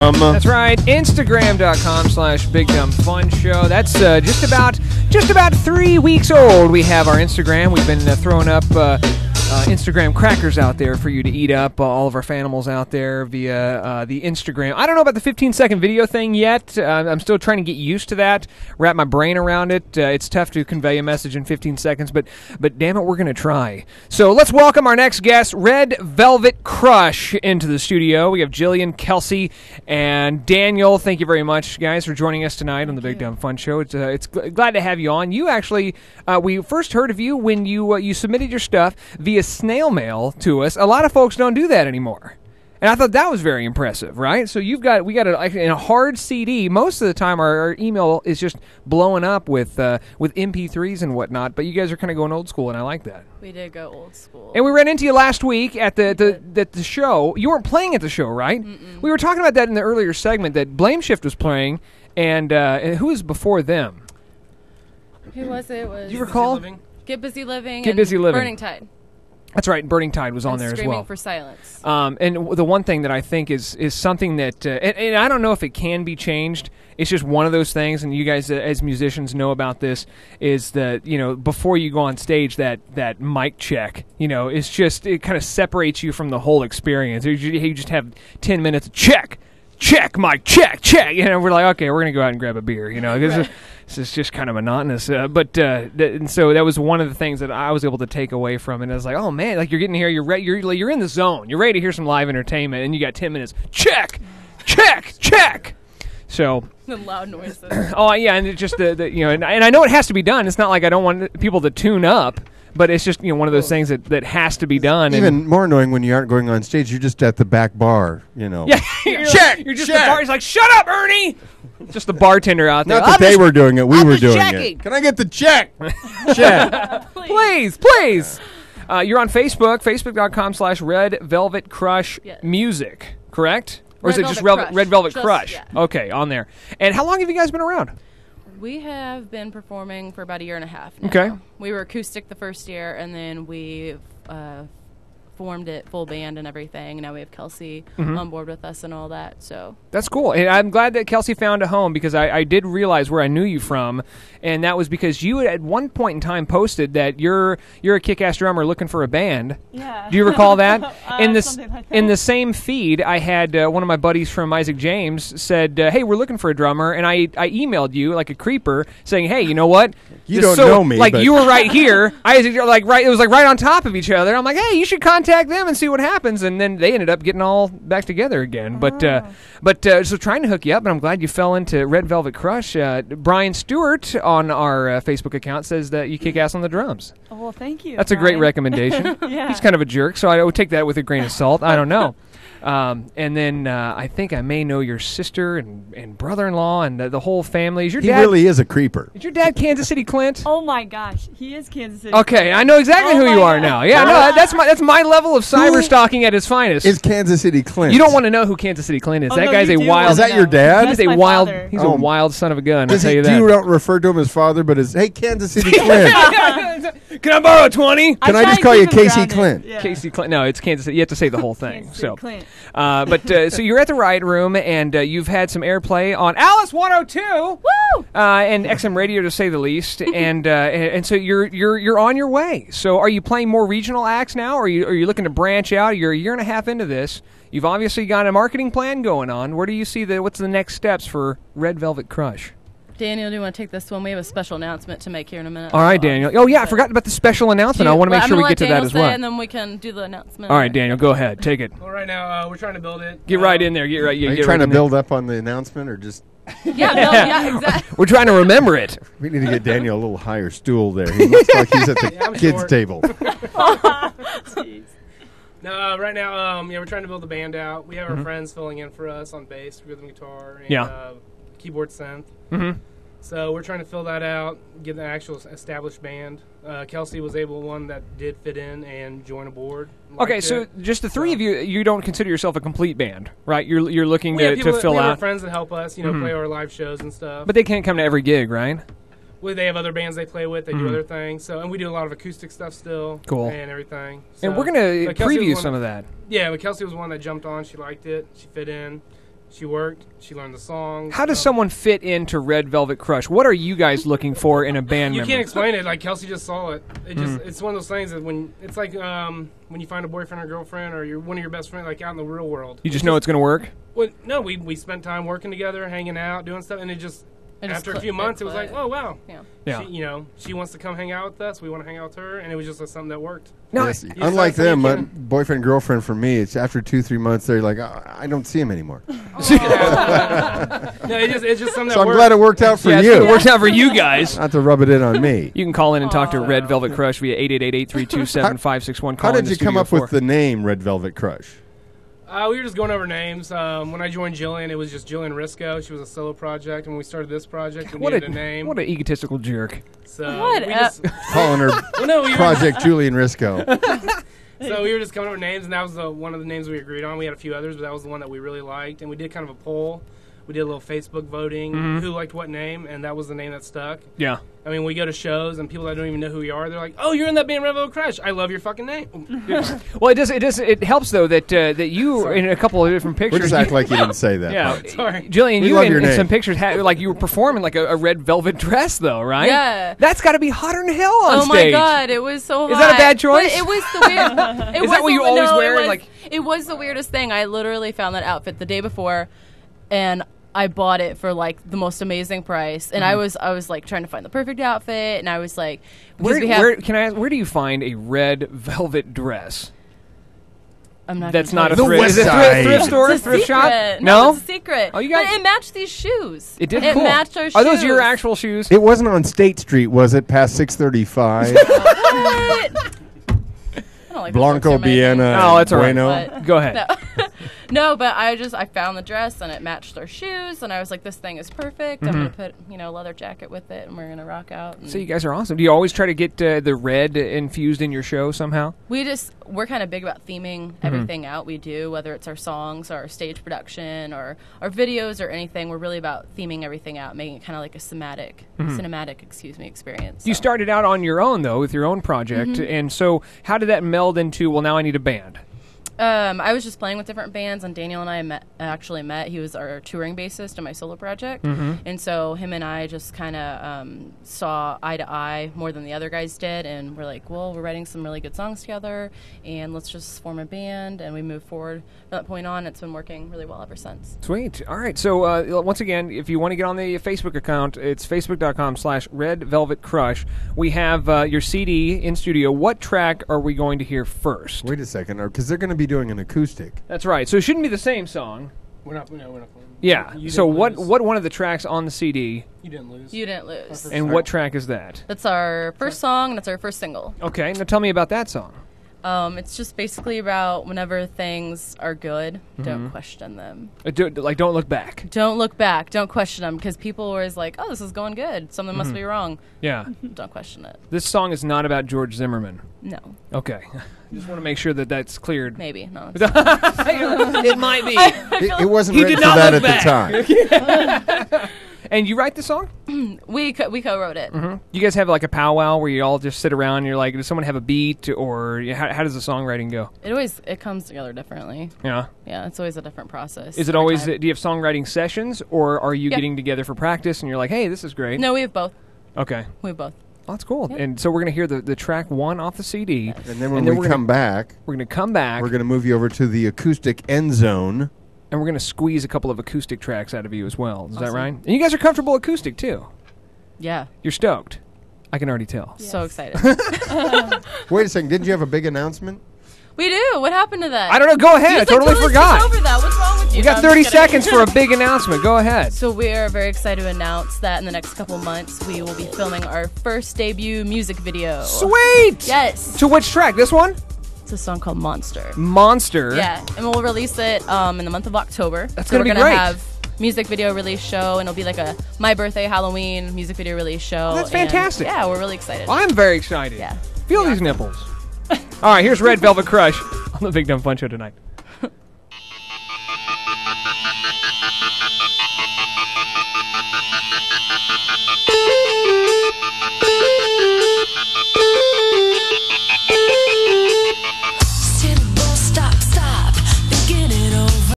That's right. Instagram.com/BigDumbFunShow. That's just about 3 weeks old. We have our Instagram. We've been throwing up Instagram crackers out there for you to eat up. All of our fanimals out there via the Instagram. I don't know about the 15-second video thing yet. I'm still trying to get used to that, wrap my brain around it. It's tough to convey a message in 15 seconds, but damn it, we're going to try. So let's welcome our next guest, Red Velvet Crush, into the studio. We have Jillian, Kelsey, and Daniel. Thank you very much, guys, for joining us tonight on the Big Dumb Fun Show. It's glad to have you on. You actually, we first heard of you when you submitted your stuff via snail mail to us. A lot of folks don't do that anymore, and I thought that was very impressive, right? So we got in a hard CD. Most of the time, our email is just blowing up with MP3s and whatnot. But you guys are kind of going old school, and I like that. We did go old school. And we ran into you last week at the show. You weren't playing at the show, right? Mm-mm. We were talking about that in the earlier segment that Blame Shift was playing, and who was before them? Who was it? Do you recall? Get Busy Living. Get Busy Living. Burning Tide. That's right. Burning Tide was on there as well. Screaming for Silence. And the one thing that I think is something that, and I don't know if it can be changed. It's just one of those things, and you guys as musicians know about this, is that, before you go on stage, that mic check, it's just, it kind of separates you from the whole experience. You just have 10 minutes of check, mic, check. We're like, okay, we're going to go out and grab a beer, because this is just kind of monotonous. And so that was one of the things that I was able to take away from it. And I was like, oh, man, like you're getting here, you're in the zone. You're ready to hear some live entertainment, and you got 10 minutes. Check. So The loud noises. oh yeah, and it's just and I know it has to be done. It's not like I don't want people to tune up, but it's just one of those things that has to be done. Even more annoying when you aren't going on stage. You're just at the back bar. Yeah, you're just the bar. He's like, shut up, Ernie. Just the bartender out there. Not that they were doing it. We were doing checking. it. Can I get the check? Check. Please. You're on Facebook, facebook.com/Red Velvet Crush Music, correct? Or is it just Red Velvet Crush? Yeah. Okay, on there. And how long have you guys been around? We have been performing for about a year and a half now. Okay. We were acoustic the first year, and then we formed it full band and everything. Now we have Kelsey on board with us and all that. So that's cool. And I'm glad that Kelsey found a home, because I did realize where I knew you from, and that was because you at one point in time posted that you're a kick-ass drummer looking for a band. Yeah. Do you recall that? In the same feed, I had one of my buddies from Isaac James said, "Hey, we're looking for a drummer," and I emailed you like a creeper saying, "Hey, you know what? You don't know me, like but you were right here. Isaac, it was like right on top of each other. I'm like, hey, you should contact them and see what happens." And then they ended up getting all back together again. But so trying to hook you up, and I'm glad you fell into Red Velvet Crush. Brian Stewart on our Facebook account says that you kick ass on the drums. Oh, well, thank you. That's a great recommendation. Yeah. He's kind of a jerk, so I would take that with a grain of salt. I don't know. And then I think I may know your sister and brother-in-law and the whole family. Is your he dad really is a creeper. Is your dad Kansas City Clint? Oh my gosh, he is Kansas City. Okay, I know exactly who you are now. Yeah, no, that's my level of cyber stalking at its finest. Is Kansas City Clint? You don't want to know who Kansas City Clint is. Oh, that no, guy's you a do wild. want Is that to your know. dad? He's That's a my wild. father. He's a wild son of a gun. I'll tell you Do that. you don't refer to him as father, but as hey Kansas City Clint? Can I borrow 20? Can I try just to call you keep him Casey grounded. Clint? Yeah. Casey Clint. No, it's Kansas City. You have to say the whole thing. Kansas So, City Clint. so you're at the Riot Room, and you've had some airplay on Alice 102. woo! And XM Radio, to say the least, and so you're on your way. So are you playing more regional acts now, or are you looking to branch out? You're a year and a half into this. You've obviously got a marketing plan going on. Where do you see what's the next steps for Red Velvet Crush? Daniel, do you want to take this one? We have a special announcement to make here in a minute. All right, Daniel. Oh yeah, I forgot about the special announcement. I want to make sure we get to that as well. And then we can do the announcement. All right, Daniel, go ahead, take it. Well, right now we're trying to build it. Get right in there. Get right. Are you get trying right to build up on the announcement, or just? Yeah, exactly. We're trying to remember it. We need to get Daniel a little higher stool there. He looks like he's at the I'm kids' short. table. Jeez. No, right now, we're trying to build a band out. We have our friends filling in for us on bass, rhythm guitar, and keyboard synth. Mm-hmm. So we're trying to fill that out, get an actual established band. Kelsey was one that did fit in and join a board. Okay, so just the three of you, you don't consider yourself a complete band, right? You're looking we have to people, fill we have our out. friends that help us, play our live shows and stuff. But they can't come to every gig, right? Well, they have other bands they play with. They do other things. So, and we do a lot of acoustic stuff still. Cool. And everything. So, And we're going to but Kelsey preview was some of that. Yeah, but Kelsey was one that jumped on. She liked it. She fit in. She worked. She learned the songs. How does someone fit into Red Velvet Crush? What are you guys looking for in a band You member? can't explain it. Like Kelsey just saw it. It's one of those things that when it's like when you find a boyfriend or girlfriend or one of your best friends like out in the real world. You just know it's going to work? Well, no, we spent time working together, hanging out, doing stuff, and it just after a few months, it was like, oh wow, Yeah. She wants to come hang out with us. We want to hang out with her, and it was just something that worked. No, Yes, You unlike start them, thinking- boyfriend girlfriend for me, it's after 2-3 months they're like, I don't see him anymore. No, it's just something So that I'm worked. glad it worked out for yeah, you. it works out for you guys. Not to rub it in on me. You can call in and talk to Red Velvet Crush via 888-832-7561. How did you come up with the name Red Velvet Crush? We were just going over names. When I joined Jillian, it was just Jillian Risco. She was a solo project. And when we started this project, we needed a name. What an egotistical jerk. So What we a- just Calling her Project Julian Risco. So we were just coming up with names, and that was one of the names we agreed on. We had a few others, but that was the one that we really liked. And we did kind of a poll. We did a little Facebook voting, who liked what name, and that was the name that stuck. Yeah. I mean, we go to shows, and people that don't even know who we are, they're like, "Oh, you're in that band Red Velvet Crush. I love your fucking name." Well, it helps though that you in a couple of different We'll pictures. just act like you didn't say that. Yeah, part. Sorry. Jillian, We you love in your name. some pictures had like you were performing like a red velvet dress though, right? Yeah. That's got to be hotter than hell on Oh stage. my god, it was so hot. Is that a bad choice? But it was the weird. Is that what you always wear? It was, Like- it was the weirdest thing. I literally found that outfit the day before, and I bought it for like the most amazing price. And I was like trying to find the perfect outfit, and I was like, because Where can I ask? Where do you find a red velvet dress? I'm not. That's gonna not a tell you. thrift. West Is it Side. thrift store, It's a thrift shop? secret. No, It's a secret. Oh, you guys- But it matched these shoes. it did. It Cool. matched our shoes. Are those your actual shoes? It wasn't on State Street, was it? Past 635. What? I don't like Blanco this picture, maybe. Biena. Oh, that's all right. Bueno. But- Go ahead. No. No, but I found the dress and it matched their shoes, and I was like, this thing is perfect. I'm gonna put leather jacket with it, and we're gonna rock out. And So you guys are awesome. Do you always try to get the red infused in your show somehow? we're kind of big about theming everything out we do, whether it's our songs, our stage production, or our videos, or anything. We're really about theming everything out, making it kind of like a cinematic experience. You So. started out on your own though with your own project, and so how did that meld into? Well, now I need a band. I was just playing with different bands, and Daniel and I actually met. He was our touring bassist in my solo project, and so him and I just kind of saw eye to eye more than the other guys did, and we're like, well, we're writing some really good songs together, and let's just form a band, and we moved forward. From that point on, it's been working really well ever since. Sweet. All right. So once again, if you want to get on the Facebook account, it's facebook.com/Red Velvet Crush. We have your CD in studio. What track are we going to hear first? Wait a second, because they're going to be doing an acoustic. That's right. So it shouldn't be the same song. We're not playing. Yeah. You So didn't what lose. one of the tracks on the CD, You didn't lose. You didn't lose. and what track is that? That's our first song, and it's our first single. Okay. Now tell me about that song. It's just basically about whenever things are good, don't question them. Don't look back. Don't look back. Don't question them, because people are always like, oh, this is going good. Something must be wrong. Yeah. Don't question it. This song is not about George Zimmerman. No. Okay. Just want to make sure that that's cleared. Maybe. No. It might be. It wasn't He ready did for not that look at the time. And you write the song? We co-wrote it. You guys have like a powwow where you all just sit around and you're like, does someone have a beat, or how does the songwriting go? It comes together differently. Yeah. Yeah, it's always a different process. Is it every always, time. do you have songwriting sessions, or are you Yeah. getting together for practice and you're like, hey, this is great? No, we have both. Okay. We have both. Well, that's cool. Yeah. And so we're going to hear the track 1 off the CD. And then when And then we we're come back, We're going to come back, we're going to move you over to the acoustic end zone. and we're going to squeeze a couple of acoustic tracks out of you as well. Is that Awesome. right? And you guys are comfortable acoustic, too. Yeah. You're stoked. I can already tell. So excited. Wait a second, didn't you have a big announcement? We do. What happened to that? I don't know. Go ahead. You I like totally forgot. skipped over that. What's wrong with you? You No, got I'm 30 just kidding. seconds for a big announcement. Go ahead. So we are very excited to announce that in the next couple months we will be filming our first debut music video. Sweet! Yes. To which track? This one? It's a song called Monster. Monster. Yeah, and we'll release it in the month of October. That's so gonna we're be gonna great. have music video release show, and it'll be like a my birthday Halloween music video release show. That's and fantastic. yeah, we're really excited. I'm very excited. Yeah. Feel these nipples. All right, here's Red Velvet Crush on the Big Dumb Fun Show tonight.